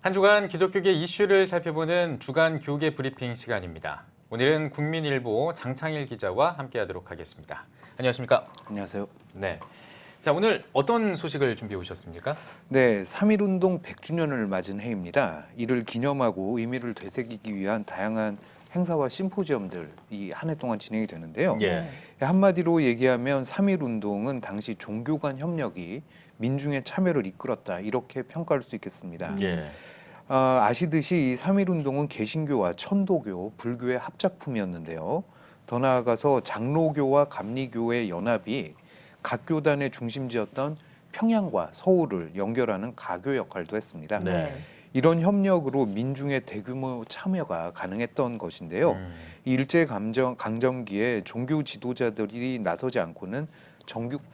한 주간 기독교계 이슈를 살펴보는 주간 교계 브리핑 시간입니다. 오늘은 국민일보 장창일 기자와 함께하도록 하겠습니다. 안녕하십니까? 안녕하세요. 네. 자, 오늘 어떤 소식을 준비해 오셨습니까? 네, 3.1운동 100주년을 맞은 해입니다. 이를 기념하고 의미를 되새기기 위한 다양한 행사와 심포지엄들이 한 해 동안 진행이 되는데요. 예. 한마디로 얘기하면 3.1운동은 당시 종교 간 협력이 민중의 참여를 이끌었다, 이렇게 평가할 수 있겠습니다. 예. 아시듯이 이 3.1운동은 개신교와 천도교, 불교의 합작품이었는데요. 더 나아가서 장로교와 감리교의 연합이 각 교단의 중심지였던 평양과 서울을 연결하는 가교 역할도 했습니다. 네. 이런 협력으로 민중의 대규모 참여가 가능했던 것인데요. 이 일제강점기에 종교 지도자들이 나서지 않고는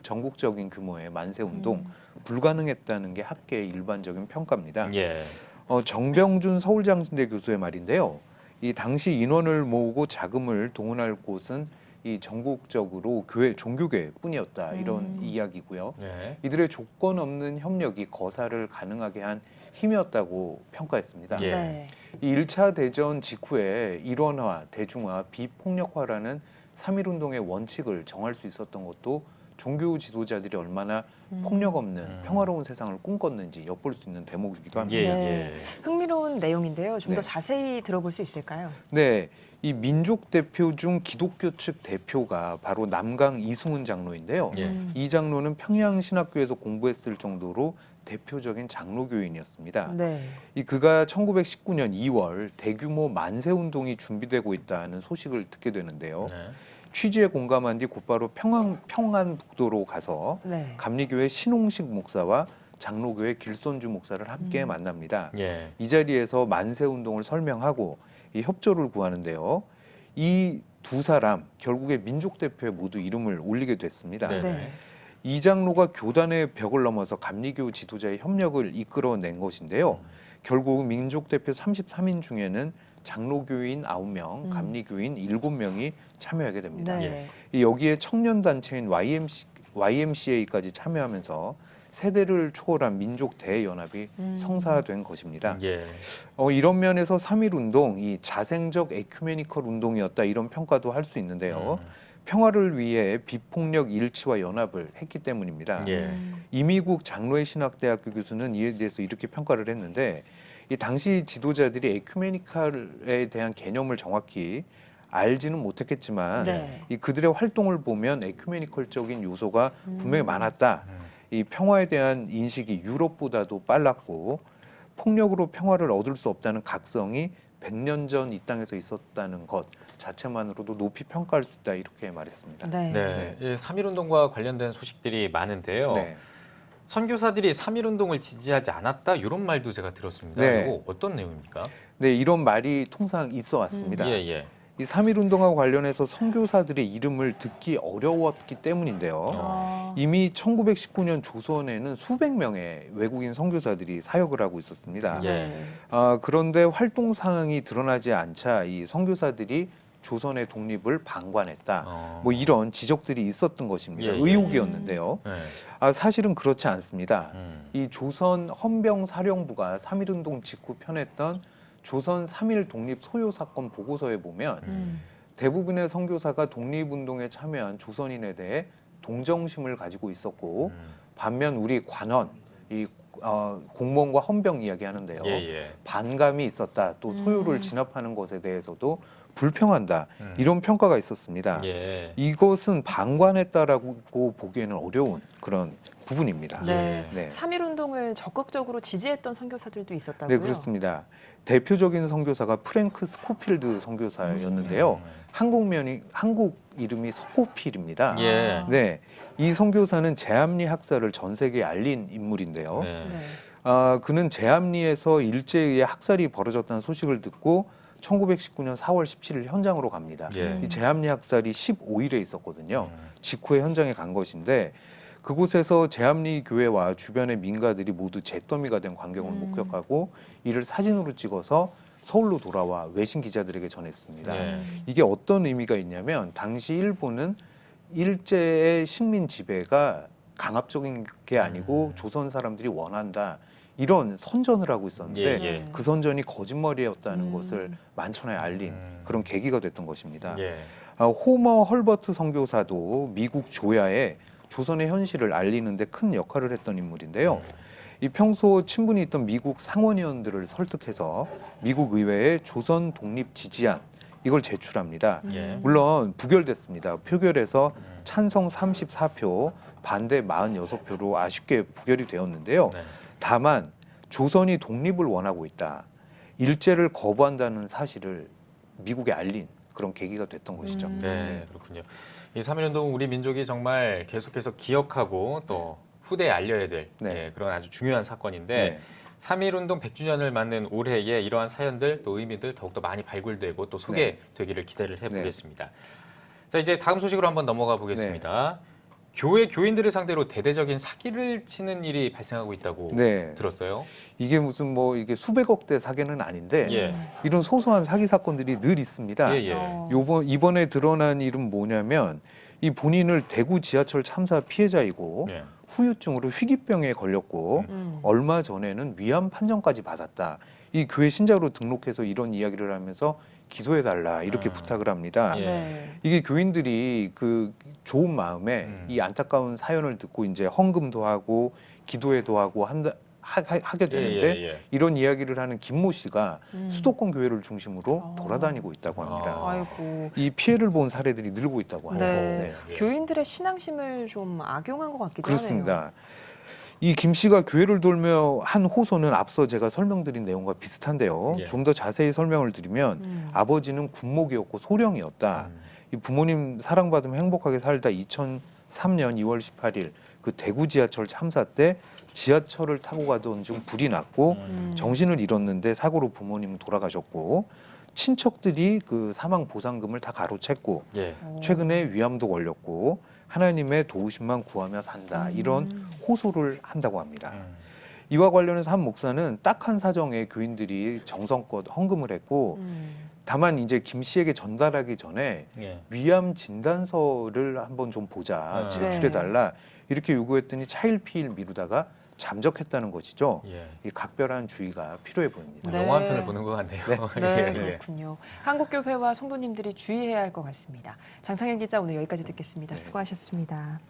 전국적인 규모의 만세운동 불가능했다는 게 학계의 일반적인 평가입니다. 예. 정병준 서울장신대 교수의 말인데요. 이 당시 인원을 모으고 자금을 동원할 곳은 이 전국적으로 종교계뿐이었다, 이런 이야기고요. 네. 이들의 조건 없는 협력이 거사를 가능하게 한 힘이었다고 평가했습니다. 예. 네. 이 1차 대전 직후에 일원화, 대중화, 비폭력화라는 3.1운동의 원칙을 정할 수 있었던 것도 종교 지도자들이 얼마나 폭력 없는 평화로운 세상을 꿈꿨는지 엿볼 수 있는 대목이기도 합니다. 예. 네. 흥미로운 내용인데요. 좀 더 네. 자세히 들어볼 수 있을까요? 네, 이 민족 대표 중 기독교 측 대표가 바로 남강 이승훈 장로인데요. 예. 이 장로는 평양신학교에서 공부했을 정도로 대표적인 장로교인이었습니다. 네. 그가 1919년 2월 대규모 만세운동이 준비되고 있다는 소식을 듣게 되는데요. 네. 취지에 공감한 뒤 곧바로 평안북도로 가서 네. 감리교회 신홍식 목사와 장로교회 길선주 목사를 함께 만납니다. 예. 이 자리에서 만세운동을 설명하고 이 협조를 구하는데요. 이 두 사람 결국에 민족대표에 모두 이름을 올리게 됐습니다. 네. 네. 이 장로가 교단의 벽을 넘어서 감리교 지도자의 협력을 이끌어낸 것인데요. 결국 민족대표 33인 중에는 장로교인 9명, 감리교인 7명이 참여하게 됩니다. 네. 여기에 청년단체인 YMCA까지 참여하면서 세대를 초월한 민족 대연합이 성사된 것입니다. 예. 이런 면에서 3.1운동, 이 자생적 에큐메니컬 운동이었다, 이런 평가도 할 수 있는데요. 평화를 위해 비폭력 일치와 연합을 했기 때문입니다. 예. 이미국 장로회 신학대학교 교수는 이에 대해서 이렇게 평가를 했는데, 이 당시 지도자들이 에큐메니컬에 대한 개념을 정확히 알지는 못했겠지만 네. 이 그들의 활동을 보면 에큐메니컬적인 요소가 분명히 많았다. 이 평화에 대한 인식이 유럽보다도 빨랐고 폭력으로 평화를 얻을 수 없다는 각성이 100년 전 이 땅에서 있었다는 것 자체만으로도 높이 평가할 수 있다, 이렇게 말했습니다. 네. 네. 이 3.1운동과 관련된 소식들이 많은데요. 네. 선교사들이 3.1운동을 지지하지 않았다, 이런 말도 제가 들었습니다. 네. 이거 어떤 내용입니까? 네, 이런 말이 통상 있어 왔습니다. 예, 예. 이 3.1운동과 관련해서 선교사들의 이름을 듣기 어려웠기 때문인데요. 아, 이미 1919년 조선에는 수백 명의 외국인 선교사들이 사역을 하고 있었습니다. 예. 그런데 활동 상황이 드러나지 않자 이 선교사들이 조선의 독립을 방관했다, 뭐 이런 지적들이 있었던 것입니다. 예, 예. 의혹이었는데요. 네. 사실은 그렇지 않습니다. 이 조선 헌병사령부가 3.1운동 직후 펴냈던 조선 3.1 독립 소요 사건 보고서에 보면 대부분의 선교사가 독립운동에 참여한 조선인에 대해 동정심을 가지고 있었고, 반면 우리 관원, 이 공무원과 헌병 이야기하는데요. 예, 예. 반감이 있었다, 또 소요를 진압하는 것에 대해서도 불평한다, 이런 평가가 있었습니다. 예. 이것은 방관했다라고 보기에는 어려운 그런 부분입니다. 네. 네. 3.1운동을 적극적으로 지지했던 선교사들도 있었다고요? 네, 그렇습니다. 대표적인 선교사가 프랭크 스코필드 선교사였는데요. 한국 이름이 서코필입니다. 예. 네, 이 선교사는 제암리 학살을 전 세계에 알린 인물인데요. 네. 네. 그는 제암리에서 일제에 의해 학살이 벌어졌다는 소식을 듣고 1919년 4월 17일 현장으로 갑니다. 예. 이 제암리 학살이 15일에 있었거든요. 직후에 현장에 간 것인데, 그곳에서 제암리 교회와 주변의 민가들이 모두 잿더미가 된 광경을 목격하고 이를 사진으로 찍어서 서울로 돌아와 외신 기자들에게 전했습니다. 네. 이게 어떤 의미가 있냐면, 당시 일본은 일제의 식민 지배가 강압적인 게 아니고 조선 사람들이 원한다, 이런 선전을 하고 있었는데 예, 예. 그 선전이 거짓말이었다는 것을 만천하에 알린 그런 계기가 됐던 것입니다. 예. 호머 헐버트 선교사도 미국 조야에 조선의 현실을 알리는데 큰 역할을 했던 인물인데요. 이 평소 친분이 있던 미국 상원의원들을 설득해서 미국 의회에 조선 독립 지지안 이걸 제출합니다. 예. 물론 부결됐습니다. 표결에서 찬성 34표, 반대 46표로 아쉽게 부결이 되었는데요. 네. 다만 조선이 독립을 원하고 있다. 일제를 거부한다는 사실을 미국에 알린 그런 계기가 됐던 것이죠. 네, 그렇군요. 이 3.1운동 우리 민족이 정말 계속해서 기억하고 또 후대에 알려야 될 네. 예, 그런 아주 중요한 사건인데 네. 3.1운동 100주년을 맞는 올해에 이러한 사연들 또 의미들 더욱더 많이 발굴되고 또 소개되기를 기대를 해보겠습니다. 자, 이제 다음 소식으로 한번 넘어가 보겠습니다. 교회 교인들을 상대로 대대적인 사기를 치는 일이 발생하고 있다고 네. 들었어요. 이게 무슨 뭐 이게 수백억대 사기는 아닌데 예. 이런 소소한 사기 사건들이 늘 있습니다. 예, 예. 이번에 드러난 일은 뭐냐면 이 본인을 대구 지하철 참사 피해자이고 예. 후유증으로 희귀병에 걸렸고 얼마 전에는 위암 판정까지 받았다. 이 교회 신자로 등록해서 이런 이야기를 하면서 기도해달라 이렇게 부탁을 합니다. 예. 네. 이게 교인들이 그 좋은 마음에 이 안타까운 사연을 듣고 이제 헌금도 하고 기도회도 하고 하게 되는데 예. 이런 이야기를 하는 김모 씨가 수도권 교회를 중심으로 돌아다니고 있다고 합니다. 아이고. 이 피해를 본 사례들이 늘고 있다고 합니다. 네. 예. 교인들의 신앙심을 좀 악용한 것 같기도 그렇습니다. 하네요. 이 김 씨가 교회를 돌며 한 호소는 앞서 제가 설명드린 내용과 비슷한데요. 예. 좀 더 자세히 설명을 드리면 아버지는 군목이었고 소령이었다. 이 부모님 사랑받으며 행복하게 살다 2003년 2월 18일 그 대구 지하철 참사 때 지하철을 타고 가던 중 불이 났고 정신을 잃었는데 사고로 부모님은 돌아가셨고 친척들이 그 사망 보상금을 다 가로챘고 예. 최근에 위암도 걸렸고 하나님의 도우심만 구하며 산다 이런 호소를 한다고 합니다. 이와 관련해서 한 목사는 딱한 사정에 교인들이 정성껏 헌금을 했고 다만 이제 김 씨에게 전달하기 전에 예. 위암 진단서를 한번 좀 보자 제출해달라 이렇게 요구했더니 차일피일 미루다가 잠적했다는 것이죠. 예. 이 각별한 주의가 필요해 보입니다. 네. 영화 한 편을 보는 것 같네요. 네, 예. 그렇군요. 한국교회와 성도님들이 주의해야 할 것 같습니다. 장창일 기자 오늘 여기까지 듣겠습니다. 네. 수고하셨습니다.